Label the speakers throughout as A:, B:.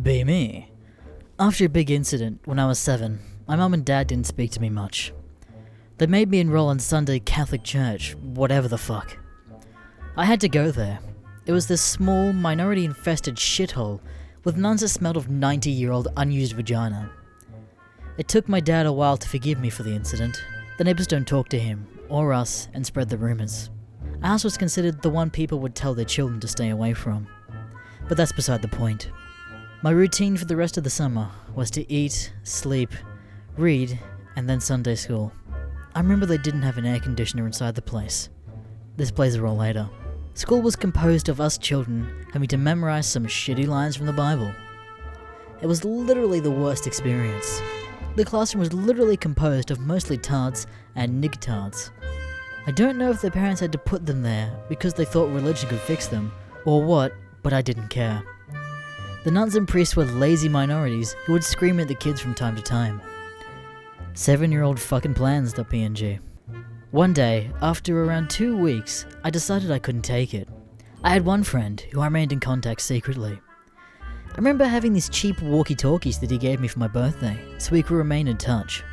A: Be me. After a big incident when I was 7, my mum and dad didn't speak to me much. They made me enroll in Sunday Catholic church, whatever the fuck. I had to go there. It was this small, minority-infested shithole with nuns that smelled of 90-year-old unused vagina. It took my dad a while to forgive me for the incident. The neighbours don't talk to him, or us, and spread the rumours. Our house was considered the one people would tell their children to stay away from. But that's beside the point. My routine for the rest of the summer was to eat, sleep, read, and then Sunday school. I remember they didn't have an air conditioner inside the place. This plays a role later. School was composed of us children having to memorize some shitty lines from the Bible. It was literally the worst experience. The classroom was literally composed of mostly tards and nigtards. I don't know if their parents had to put them there because they thought religion could fix them, or what, but I didn't care. The nuns and priests were lazy minorities who would scream at the kids from time to time. 7-year-old fucking plans.png. One day, after around 2 weeks, I decided I couldn't take it. I had one friend who I remained in contact secretly. I remember having these cheap walkie-talkies that he gave me for my birthday, so we could remain in touch.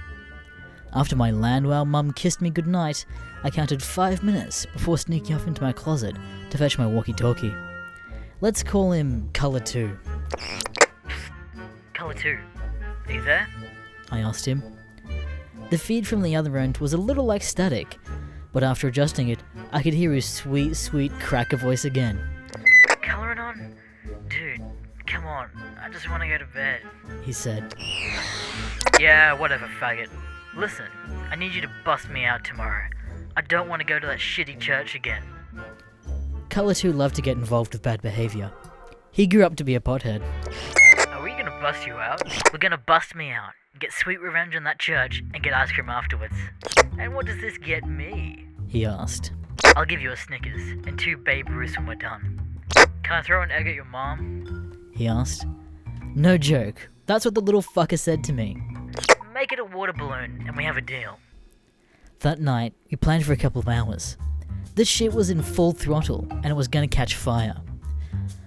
A: After my Landwell mum kissed me goodnight, I counted 5 minutes before sneaking off into my closet to fetch my walkie-talkie. Let's call him Colour 2.
B: Colour 2, are you there?
A: I asked him. The feed from the other end was a little like static, but after adjusting it, I could hear his sweet, sweet cracker voice again.
B: Colouring on? Dude, come on, I just want to go to bed.
A: He said.
B: Yeah, whatever, faggot. Listen, I need you to bust me out tomorrow. I don't want to go to that shitty church again.
A: Colour 2 loved to get involved with bad behaviour. He grew up to be a pothead.
B: Are we gonna bust you out? We're gonna bust me out, get sweet revenge on that church, and get ice cream afterwards. And what does this get me?
A: He asked.
B: I'll give you a Snickers, and 2 Babe Ruths when we're done. Can I throw an egg at your mom?
A: He asked. No joke, that's what the little fucker said to me.
B: Make it a water balloon, and we have a deal.
A: That night, we planned for a couple of hours. This shit was in full throttle, and it was gonna catch fire.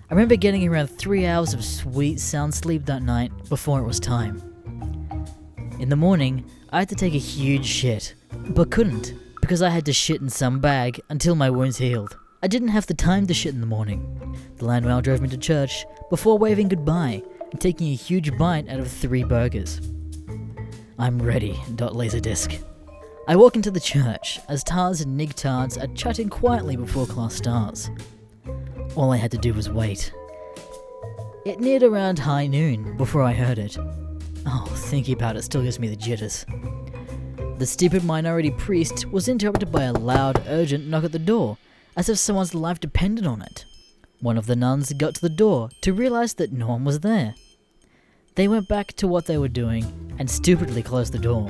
A: I remember getting around 3 hours of sweet sound sleep that night before it was time. In the morning, I had to take a huge shit, but couldn't, because I had to shit in some bag until my wounds healed. I didn't have the time to shit in the morning. The landau drove me to church before waving goodbye and taking a huge bite out of 3 burgers. I'm ready, .laserdisc. I walk into the church as tards and nigtards are chatting quietly before class starts. All I had to do was wait. It neared around high noon before I heard it. Oh, thinking about it still gives me the jitters. The stupid minority priest was interrupted by a loud, urgent knock at the door, as if someone's life depended on it. One of the nuns got to the door to realize that no one was there. They went back to what they were doing and stupidly closed the door.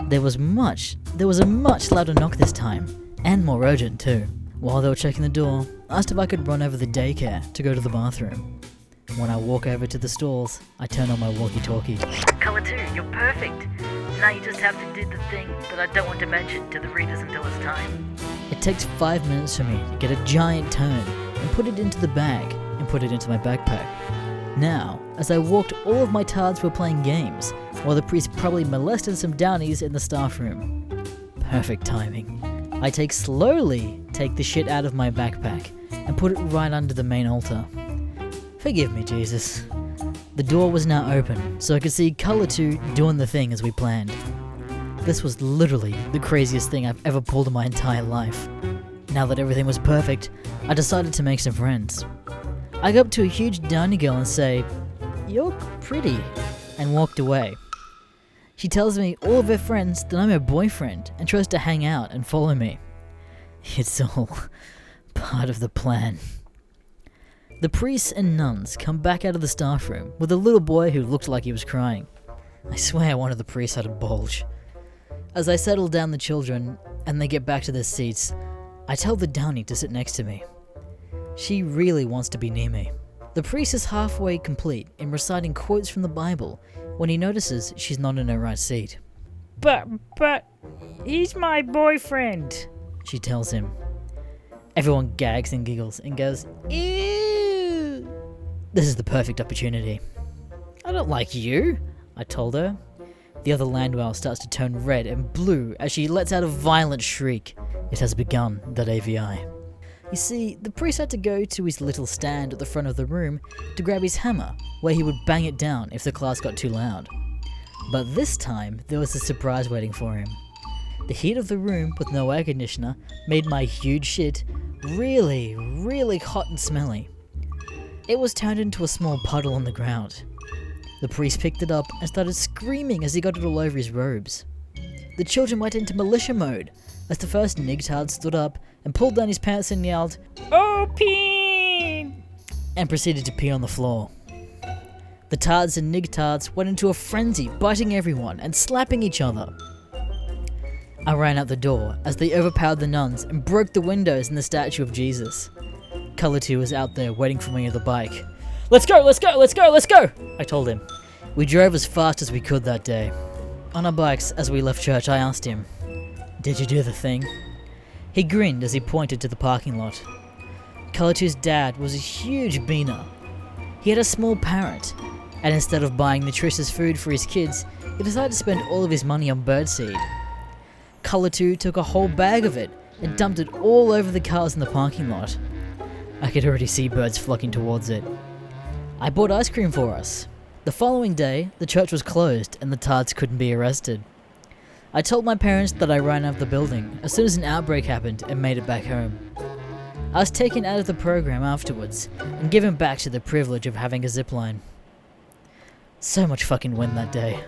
A: There was a much louder knock this time, and more urgent too. While they were checking the door, I asked if I could run over the daycare to go to the bathroom. When I walk over to the stalls, I turn on my walkie-talkie.
B: Colour 2, you're perfect. Now you just have to do the thing that I don't want to mention to the readers until it's time.
A: It takes 5 minutes for me to get a giant turn and put it into the bag and put it into my backpack. Now, as I walked, all of my tards were playing games, while the priest probably molested some downies in the staff room. Perfect timing. I slowly take the shit out of my backpack and put it right under the main altar. Forgive me, Jesus. The door was now open, so I could see Colour 2 doing the thing as we planned. This was literally the craziest thing I've ever pulled in my entire life. Now that everything was perfect, I decided to make some friends. I go up to a huge downy girl and say, "You're pretty," and walked away. She tells me all of her friends that I'm her boyfriend and tries to hang out and follow me. It's all part of the plan. The priests and nuns come back out of the staff room with a little boy who looked like he was crying. I swear one of the priests had a bulge. As I settle down the children and they get back to their seats, I tell the downy to sit next to me. She really wants to be near me. The priest is halfway complete in reciting quotes from the Bible when he notices she's not in her right seat. But, he's my boyfriend, she tells him. Everyone gags and giggles and goes, "Ew!" This is the perfect opportunity. I don't like you, I told her. The other landwell starts to turn red and blue as she lets out a violent shriek. It has begun, that AVI. You see, the priest had to go to his little stand at the front of the room to grab his hammer, where he would bang it down if the class got too loud. But this time, there was a surprise waiting for him. The heat of the room, with no air conditioner, made my huge shit really, really hot and smelly. It was turned into a small puddle on the ground. The priest picked it up and started screaming as he got it all over his robes. The children went into militia mode as the first nigtard stood up and pulled down his pants and yelled, "Oh, pee!" and proceeded to pee on the floor. The tards and nigtards went into a frenzy, biting everyone and slapping each other. I ran out the door as they overpowered the nuns and broke the windows in the statue of Jesus. Color 2 was out there waiting for me on the bike. "Let's go, let's go, let's go, let's go!" I told him. We drove as fast as we could that day. On our bikes, as we left church, I asked him, "Did you do the thing?" He grinned as he pointed to the parking lot. Color 2's dad was a huge beaner. He had a small parrot, and instead of buying nutritious food for his kids, he decided to spend all of his money on birdseed. Color 2 took a whole bag of it and dumped it all over the cars in the parking lot. I could already see birds flocking towards it. I bought ice cream for us. The following day, the church was closed and the tards couldn't be arrested. I told my parents that I ran out of the building as soon as an outbreak happened and made it back home. I was taken out of the program afterwards and given back to the privilege of having a zipline. So much fucking wind that day.